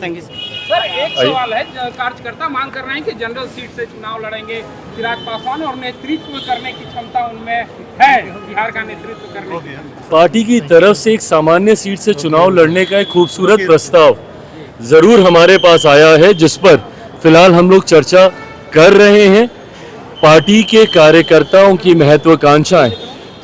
Thank you sir, एक सवाल है, कार्यकर्ता मांग कर रहे हैं कि जनरल सीट से चुनाव लड़ेंगे चिराग पासवान और नेतृत्व करने की क्षमता उनमें है, बिहार का नेतृत्व करने की। पार्टी की तरफ से एक सामान्य सीट से चुनाव लड़ने का एक खूबसूरत प्रस्ताव जरूर हमारे पास आया है, जिस पर फिलहाल हम लोग चर्चा कर रहे हैं। पार्टी के कार्यकर्ताओं की महत्वाकांक्षाएं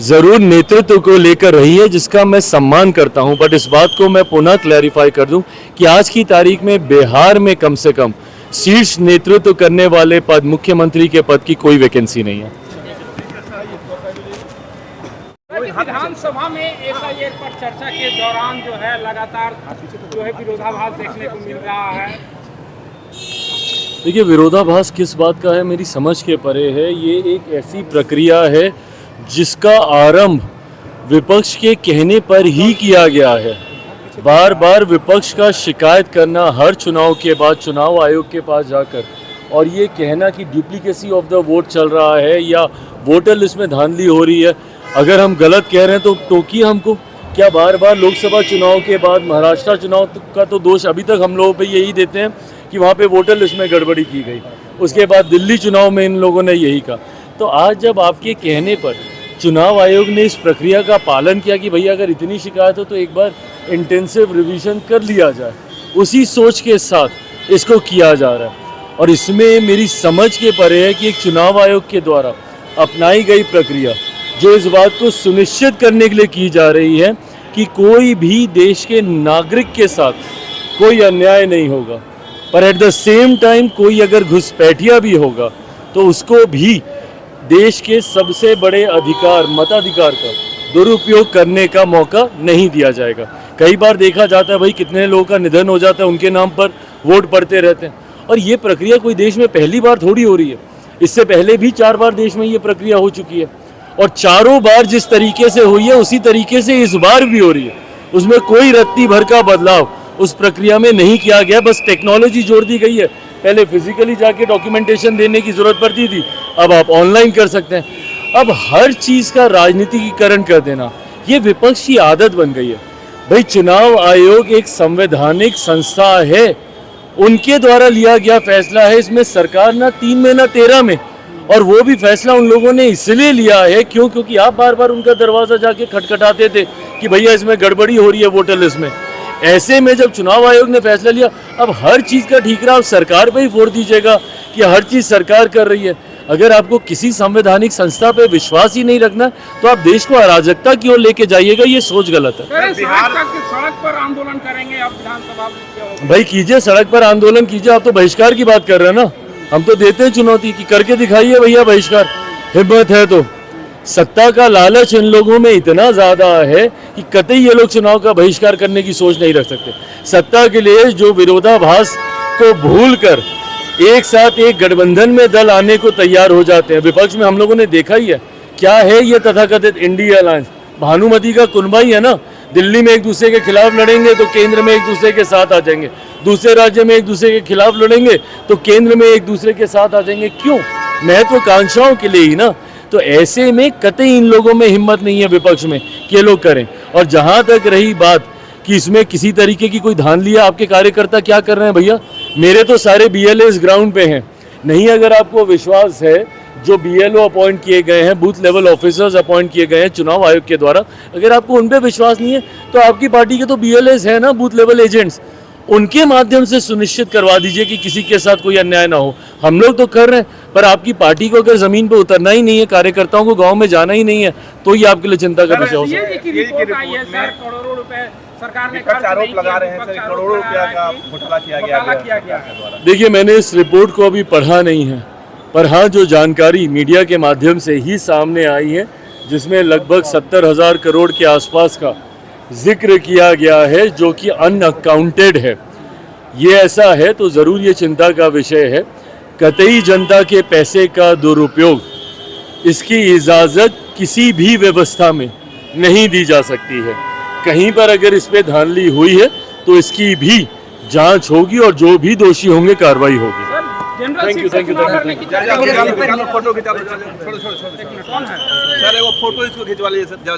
जरूर नेतृत्व को लेकर रही है, जिसका मैं सम्मान करता हूं। बट इस बात को मैं पुनः क्लैरिफाई कर दूं कि आज की तारीख में बिहार में कम से कम शीर्ष नेतृत्व करने वाले पद, मुख्यमंत्री के पद की कोई वैकेंसी नहीं है। विधानसभा में एसआईआर पर चर्चा के दौरान जो है लगातार जो है विरोधाभास देखने को मिल रहा है। देखिए, विरोधाभास किस बात का है मेरी समझ के परे है। ये एक ऐसी प्रक्रिया है जिसका आरंभ विपक्ष के कहने पर ही किया गया है। बार बार विपक्ष का शिकायत करना हर चुनाव के बाद चुनाव आयोग के पास जाकर, और ये कहना कि डुप्लीकेसी ऑफ द वोट चल रहा है या वोटर लिस्ट में धांधली हो रही है। अगर हम गलत कह रहे हैं तो टोकिए हमको। क्या बार बार लोकसभा चुनाव के बाद महाराष्ट्र चुनाव का तो दोष अभी तक हम लोगों पे यही देते हैं कि वहाँ पे वोटर लिस्ट में गड़बड़ी की गई। उसके बाद दिल्ली चुनाव में इन लोगों ने यही कहा। तो आज जब आपके कहने पर चुनाव आयोग ने इस प्रक्रिया का पालन किया कि भैया अगर इतनी शिकायत हो तो एक बार इंटेंसिव रिवीजन कर लिया जाए, उसी सोच के साथ इसको किया जा रहा है। और इसमें मेरी समझ के परे है कि एक चुनाव आयोग के द्वारा अपनाई गई प्रक्रिया जो इस बात को सुनिश्चित करने के लिए की जा रही है कि कोई भी देश के नागरिक के साथ कोई अन्याय नहीं होगा, पर एट द सेम टाइम कोई अगर घुसपैठिया भी होगा तो उसको भी देश के सबसे बड़े अधिकार, मताधिकार का दुरुपयोग करने का मौका नहीं दिया जाएगा। कई बार देखा जाता है भाई कितने लोगों का निधन हो जाता है, उनके नाम पर वोट पड़ते रहते हैं, और ये प्रक्रिया कोई देश में पहली बार थोड़ी हो रही है। इससे पहले भी 4 बार देश में ये प्रक्रिया हो चुकी है, और चारों बार जिस तरीके से हुई है उसी तरीके से इस बार भी हो रही है। उसमें कोई रत्ती भर का बदलाव उस प्रक्रिया में नहीं किया गया, बस टेक्नोलॉजी जोड़ दी गई है। पहले फिजिकली जाके डॉक्यूमेंटेशन देने की जरूरत पड़ती थी, अब आप ऑनलाइन कर सकते हैं। अब हर चीज़ का राजनीतिकीकरण कर देना ये विपक्ष की आदत बन गई है। भाई चुनाव आयोग एक संवैधानिक संस्था है, उनके द्वारा लिया गया फैसला है। इसमें सरकार ना 3 में ना 13 में, और वो भी फैसला उन लोगों ने इसलिए लिया है क्योंकि आप बार बार उनका दरवाजा जाके खटखटाते थे कि भैया इसमें गड़बड़ी हो रही है वोटर लिस्ट में। ऐसे में जब चुनाव आयोग ने फैसला लिया, अब हर चीज़ का ठीकरा सरकार पे ही फोड़ दीजिएगा कि हर चीज़ सरकार कर रही है। अगर आपको किसी संवैधानिक संस्था पे विश्वास ही नहीं रखना तो आप देश को अराजकता की ओर लेके जाइएगा, ये सोच गलत है। सड़क पर आंदोलन करेंगे आप विधानसभा? भाई कीजिए, सड़क पर आंदोलन कीजिए। आप तो बहिष्कार की बात कर रहे हैं ना, हम तो देते हैं चुनौती कि करके दिखाइए भैया बहिष्कार, हिम्मत है तो। सत्ता का लालच इन लोगों में इतना ज्यादा है कि कतई ये लोग चुनाव का बहिष्कार करने की सोच नहीं रख सकते। सत्ता के लिए जो विरोधाभास को भूलकर एक साथ एक गठबंधन में दल आने को तैयार हो जाते हैं। विपक्ष में हम लोगों ने देखा ही है क्या है ये तथाकथित इंडिया अलायंस। भानुमति का कुनबा ही है ना। दिल्ली में एक दूसरे के खिलाफ लड़ेंगे तो केंद्र में एक दूसरे के साथ आ जाएंगे, दूसरे राज्य में एक दूसरे के खिलाफ लड़ेंगे तो केंद्र में एक दूसरे के साथ आ जाएंगे। क्यों? महत्वाकांक्षाओं के लिए ही ना। तो ऐसे में कतई इन लोगों में हिम्मत नहीं है विपक्ष में कि ये लोग करें। और जहां तक रही बात कि इसमें किसी तरीके की कोई धांधली है, आपके कार्यकर्ता क्या कर रहे हैं भैया? मेरे तो सारे BLAs ग्राउंड पे हैं। नहीं अगर आपको विश्वास है, जो BLO अपॉइंट किए गए हैं, बूथ लेवल ऑफिसर्स अपॉइंट किए गए हैं चुनाव आयोग के द्वारा, अगर आपको उन पे विश्वास नहीं है तो आपकी पार्टी के तो BLAs है ना, बूथ लेवल एजेंट्स, उनके माध्यम से सुनिश्चित करवा दीजिए कि किसी के साथ कोई अन्याय ना हो। हम लोग तो कर रहे हैं, पर आपकी पार्टी को अगर जमीन पे उतरना ही नहीं है, कार्यकर्ताओं को गांव में जाना ही नहीं है, तो ये आपके लिए चिंता का विषय हो सकता है। करोड़ों रुपए सरकार ने आरोप लगा रहे हैं, करोड़ों रुपया का घोटाला किया गया। देखिए, मैंने इस रिपोर्ट को अभी पढ़ा नहीं है, पर हाँ जो जानकारी मीडिया के माध्यम से ही सामने आई है, जिसमें लगभग 70,000 करोड़ के आसपास का जिक्र किया गया है जो कि अनअकाउंटेड है। ये ऐसा है तो ज़रूर ये चिंता का विषय है। कतई जनता के पैसे का दुरुपयोग, इसकी इजाज़त किसी भी व्यवस्था में नहीं दी जा सकती है। कहीं पर अगर इस पे धांधली हुई है तो इसकी भी जांच होगी और जो भी दोषी होंगे कार्रवाई होगी। Thank you. फोटो खिंचा लो, सर वो फोटो इसको खिंचवा लीजिए सर। जाओ,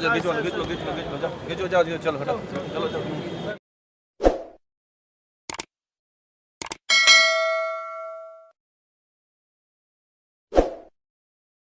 चलो हटो, चलो।